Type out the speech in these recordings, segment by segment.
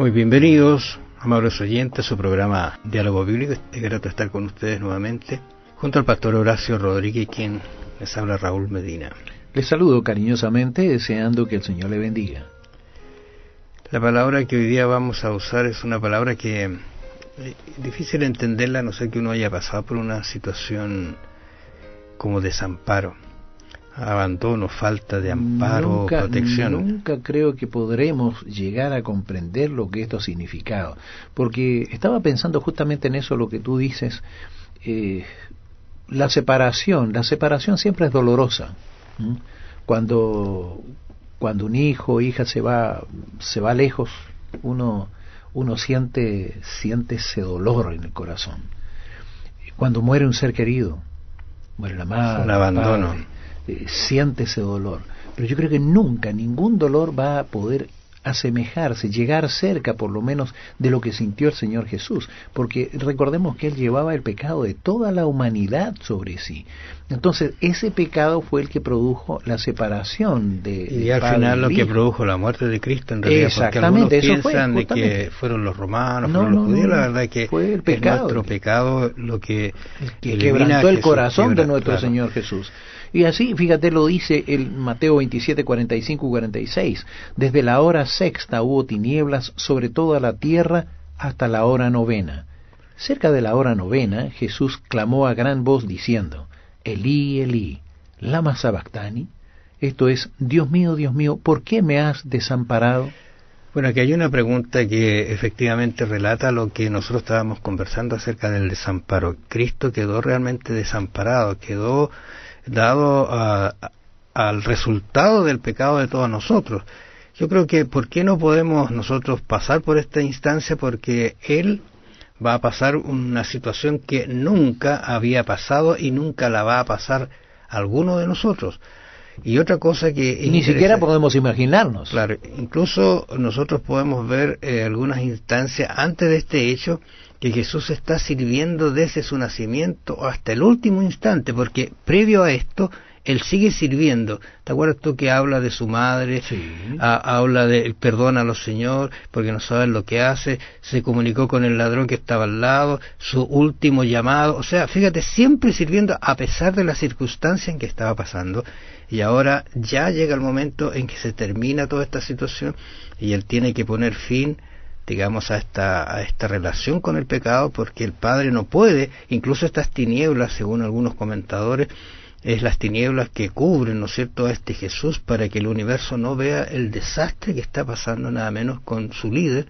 Muy bienvenidos, amables oyentes, a su programa Diálogo Bíblico. Es grato estar con ustedes nuevamente, junto al pastor Horacio Rodríguez, quien les habla, Raúl Medina. Les saludo cariñosamente, deseando que el Señor le bendiga. La palabra que hoy día vamos a usar es una palabra que es difícil entenderla, a no ser que uno haya pasado por una situación como desamparo, abandono, falta de amparo, protección. Nunca creo que podremos llegar a comprender lo que esto ha significado, porque estaba pensando justamente en eso, lo que tú dices. La separación siempre es dolorosa. Cuando un hijo o hija se va lejos, uno siente ese dolor en el corazón. Cuando muere un ser querido, muere la madre, un abandono, siente ese dolor. Pero yo creo que nunca ningún dolor va a poder asemejarse, llegar cerca por lo menos de lo que sintió el Señor Jesús, porque recordemos que Él llevaba el pecado de toda la humanidad sobre sí. Entonces ese pecado fue el que produjo la separación de y al final lo que produjo la muerte de Cristo, en realidad. Exactamente, porque algunos piensan fue, de que fueron los romanos, fueron los judíos. La verdad es que fue el pecado, nuestro pecado lo que quebrantó el corazón de nuestro Señor Jesús. Y así, fíjate, lo dice el Mateo 27, 45 y 46. Desde la hora sexta hubo tinieblas sobre toda la tierra hasta la hora novena. Cerca de la hora novena, Jesús clamó a gran voz diciendo: Elí, Elí, lama sabactani. Esto es: Dios mío, ¿por qué me has desamparado? Bueno, aquí hay una pregunta que efectivamente relata lo que nosotros estábamos conversando acerca del desamparo. Cristo quedó realmente desamparado, quedó dado al resultado del pecado de todos nosotros. Yo creo que ¿por qué no podemos nosotros pasar por esta instancia? Porque Él va a pasar una situación que nunca había pasado y nunca la va a pasar a alguno de nosotros. Y otra cosa que ni siquiera podemos imaginarnos. Claro, incluso nosotros podemos ver algunas instancias antes de este hecho que Jesús está sirviendo desde su nacimiento hasta el último instante, porque previo a esto Él sigue sirviendo. ¿Te acuerdas tú que habla de su madre? Sí. Habla de perdónalo, Señor, porque no saben lo que hace. Se comunicó con el ladrón que estaba al lado, su último llamado. O sea, fíjate, siempre sirviendo a pesar de la circunstancia en que estaba pasando. Y ahora ya llega el momento en que se termina toda esta situación y Él tiene que poner fin, digamos, a esta relación con el pecado, porque el Padre no puede. Incluso estas tinieblas, según algunos comentadores, es las tinieblas que cubren, ¿no es cierto?, a este Jesús, para que el universo no vea el desastre que está pasando, nada menos con su líder,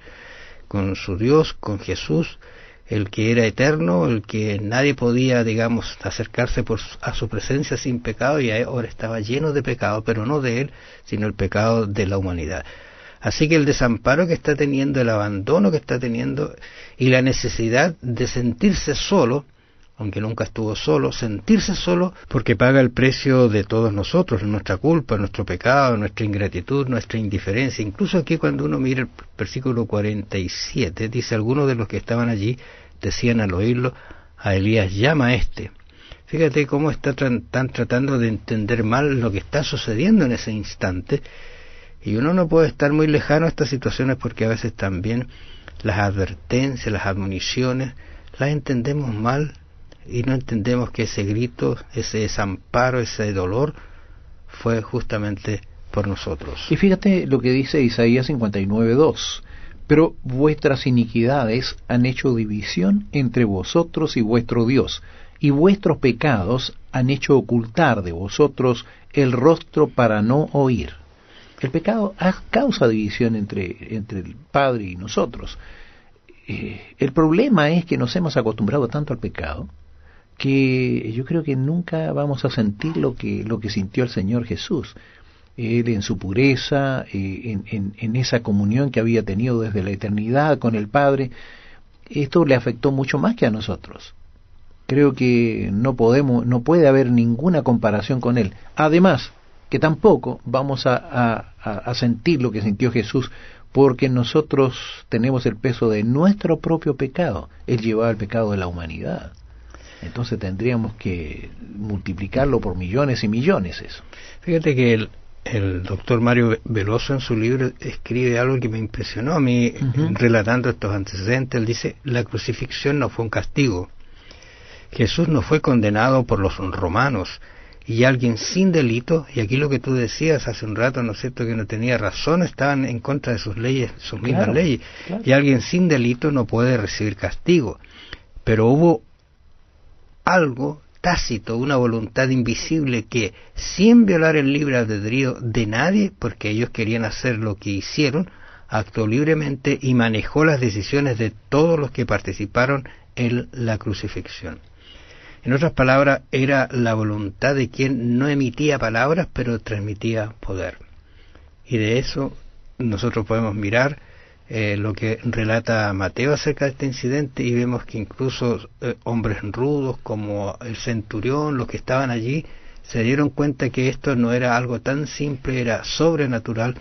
con su Dios, con Jesús, el que era eterno, el que nadie podía, digamos, acercarse a su presencia sin pecado, y ahora estaba lleno de pecado, pero no de Él, sino el pecado de la humanidad. Así que el desamparo que está teniendo, el abandono que está teniendo, y la necesidad de sentirse solo, aunque nunca estuvo solo, sentirse solo porque paga el precio de todos nosotros, nuestra culpa, nuestro pecado, nuestra ingratitud, nuestra indiferencia. Incluso aquí cuando uno mira el versículo 47, dice: algunos de los que estaban allí decían al oírlo: a Elías llama a este. Fíjate cómo están tratando de entender mal lo que está sucediendo en ese instante. Y uno no puede estar muy lejano a estas situaciones, porque a veces también las advertencias, las admoniciones, las entendemos mal y no entendemos que ese grito, ese desamparo, ese dolor fue justamente por nosotros. Y fíjate lo que dice Isaías 59:2: pero vuestras iniquidades han hecho división entre vosotros y vuestro Dios, y vuestros pecados han hecho ocultar de vosotros el rostro para no oír. El pecado causa división entre el Padre y nosotros. El problema es que nos hemos acostumbrado tanto al pecado que yo creo que nunca vamos a sentir lo que sintió el Señor Jesús. Él, en su pureza, en esa comunión que había tenido desde la eternidad con el Padre, esto le afectó mucho más que a nosotros. Creo que no puede haber ninguna comparación con Él. Además, que tampoco vamos a sentir lo que sintió Jesús, porque nosotros tenemos el peso de nuestro propio pecado. Él llevaba el pecado de la humanidad. Entonces tendríamos que multiplicarlo por millones y millones eso. Fíjate que El doctor Mario Veloso en su libro escribe algo que me impresionó a mí, relatando estos antecedentes. Él dice: la crucifixión no fue un castigo. Jesús no fue condenado por los romanos, y alguien sin delito, y aquí lo que tú decías hace un rato, ¿no es cierto?, que no tenía razón, estaban en contra de sus leyes, sus mismas leyes, y alguien sin delito no puede recibir castigo. Pero hubo algo tácito, una voluntad invisible que, sin violar el libre albedrío de nadie, porque ellos querían hacer lo que hicieron, actuó libremente y manejó las decisiones de todos los que participaron en la crucifixión. En otras palabras, era la voluntad de quien no emitía palabras, pero transmitía poder. Y de eso nosotros podemos mirar lo que relata Mateo acerca de este incidente, y vemos que incluso hombres rudos como el centurión, los que estaban allí, se dieron cuenta que esto no era algo tan simple, era sobrenatural.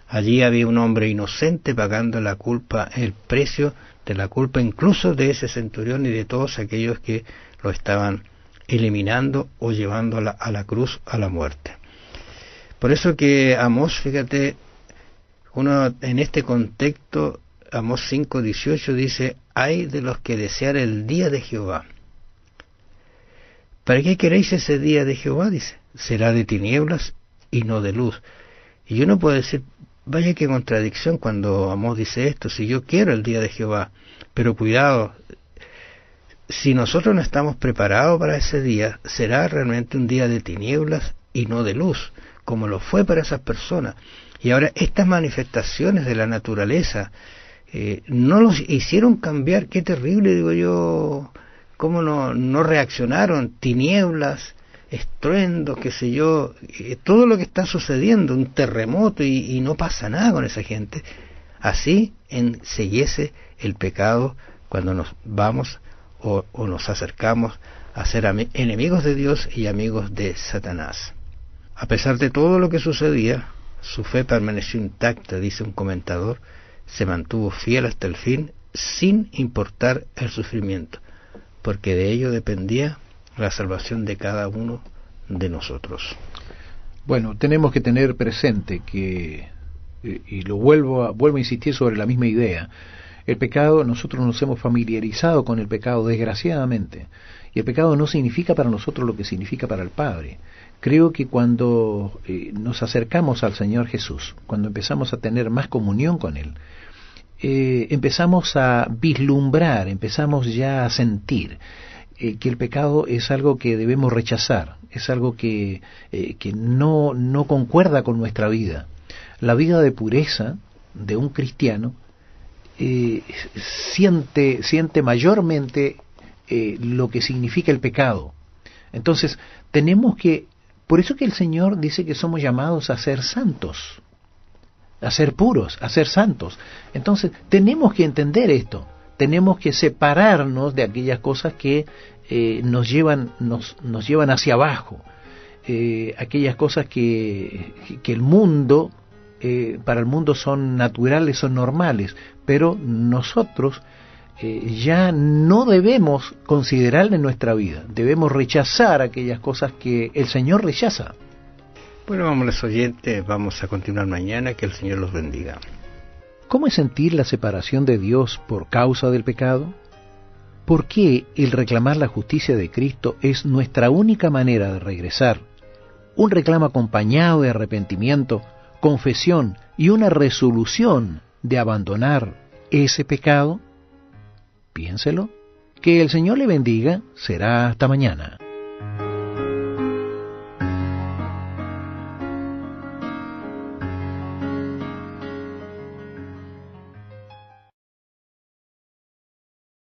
Allí había un hombre inocente pagando la culpa, el precio de la culpa incluso de ese centurión y de todos aquellos que lo estaban eliminando o llevando a la cruz, a la muerte. Por eso que Amós, fíjate, uno en este contexto, Amós 5:18 dice: ay de los que desean el día de Jehová. ¿Para qué queréis ese día de Jehová? Dice: será de tinieblas y no de luz. Y uno puede decir: vaya qué contradicción cuando Amós dice esto, si yo quiero el día de Jehová. Pero cuidado, si nosotros no estamos preparados para ese día, será realmente un día de tinieblas y no de luz, como lo fue para esas personas. Y ahora estas manifestaciones de la naturaleza no los hicieron cambiar. Qué terrible, digo yo, cómo no reaccionaron. Tinieblas, estruendos, qué sé yo, todo lo que está sucediendo, un terremoto, y no pasa nada con esa gente. Así enseguiese el pecado cuando nos vamos o nos acercamos a ser enemigos de Dios y amigos de Satanás. A pesar de todo lo que sucedía, su fe permaneció intacta, dice un comentador, se mantuvo fiel hasta el fin, sin importar el sufrimiento, porque de ello dependía la salvación de cada uno de nosotros. Bueno, tenemos que tener presente que, y vuelvo a insistir sobre la misma idea, el pecado, nosotros nos hemos familiarizado con el pecado, desgraciadamente, y el pecado no significa para nosotros lo que significa para el Padre. Creo que cuando nos acercamos al Señor Jesús, cuando empezamos a tener más comunión con Él, empezamos a vislumbrar, empezamos ya a sentir que el pecado es algo que debemos rechazar, es algo que no concuerda con nuestra vida. La vida de pureza de un cristiano siente mayormente lo que significa el pecado. Entonces, tenemos que, por eso que el Señor dice que somos llamados a ser santos, a ser puros, a ser santos. Entonces, tenemos que entender esto, tenemos que separarnos de aquellas cosas que nos llevan hacia abajo, aquellas cosas que el mundo, para el mundo son naturales, son normales, pero nosotros ya no debemos considerar en nuestra vida, debemos rechazar aquellas cosas que el Señor rechaza. Bueno, amables oyentes, vamos a continuar mañana, que el Señor los bendiga. ¿Cómo es sentir la separación de Dios por causa del pecado? ¿Por qué el reclamar la justicia de Cristo es nuestra única manera de regresar? Un reclamo acompañado de arrepentimiento, confesión y una resolución de abandonar ese pecado. Piénselo. Que el Señor le bendiga. Será hasta mañana.